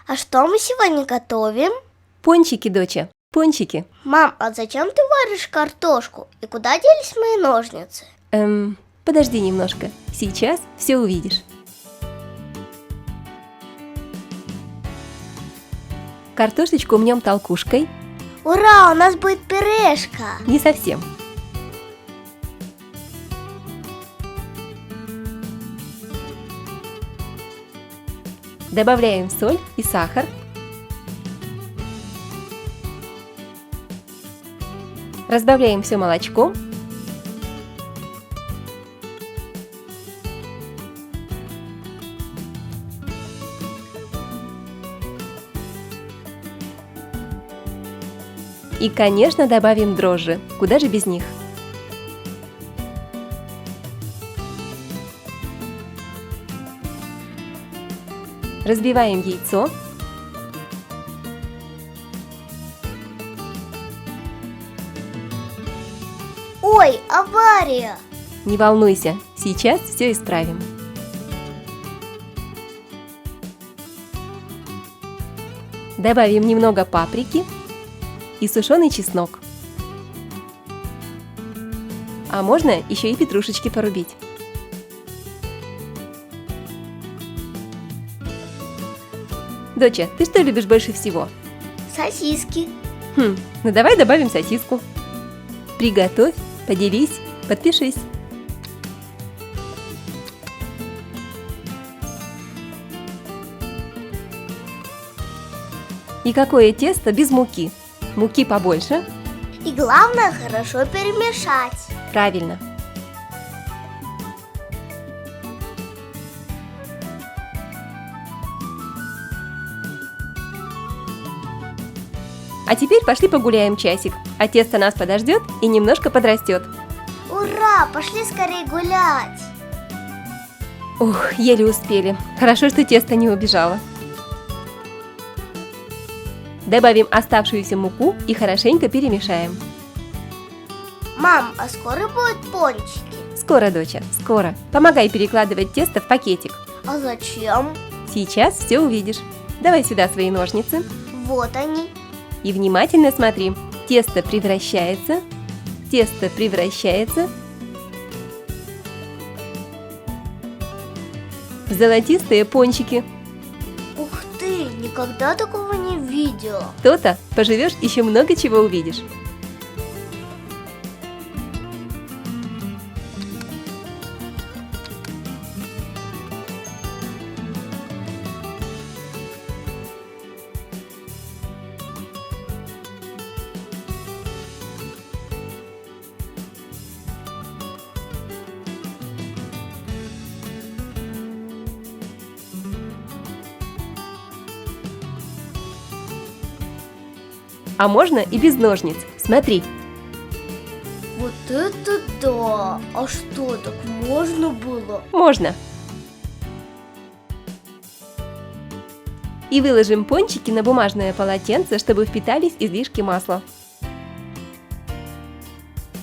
А что мы сегодня готовим? Пончики, доча, пончики. Мам, а зачем ты варишь картошку? И куда делись мои ножницы? Подожди немножко, сейчас все увидишь. Картошечку мнем толкушкой. Ура, у нас будет пюрешка! Не совсем. Добавляем соль и сахар. Разбавляем все молочком. И, конечно, добавим дрожжи. Куда же без них? Разбиваем яйцо. Ой, авария! Не волнуйся, сейчас все исправим. Добавим немного паприки и сушеный чеснок. А можно еще и петрушечки порубить. Доча, ты что любишь больше всего? Сосиски. Ну давай добавим сосиску. Приготовь, поделись, подпишись. И какое тесто без муки? Муки побольше. И главное, хорошо перемешать. Правильно. А теперь пошли погуляем часик, а тесто нас подождет и немножко подрастет. Ура, пошли скорее гулять. Ух, еле успели. Хорошо, что тесто не убежало. Добавим оставшуюся муку и хорошенько перемешаем. Мам, а скоро будут пончики? Скоро, доча, скоро. Помогай перекладывать тесто в пакетик. А зачем? Сейчас все увидишь. Давай сюда свои ножницы. Вот они. И внимательно смотри. Тесто превращается. Тесто превращается в золотистые пончики. Ух ты, никогда такого не видела. То-то, поживешь, еще много чего увидишь. А можно и без ножниц. Смотри. Вот это да! А что, так можно было? Можно. И выложим пончики на бумажное полотенце, чтобы впитались излишки масла.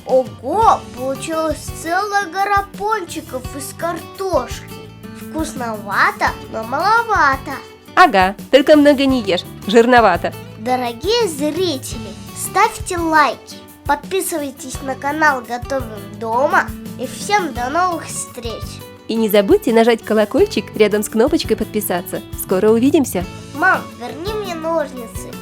Ого, получилась целая гора пончиков из картошки. Вкусновато, но маловато. Ага, только много не ешь, жирновато. Дорогие зрители, ставьте лайки, подписывайтесь на канал Готовим дома и всем до новых встреч! И не забудьте нажать колокольчик рядом с кнопочкой подписаться. Скоро увидимся! Мам, верни мне ножницы.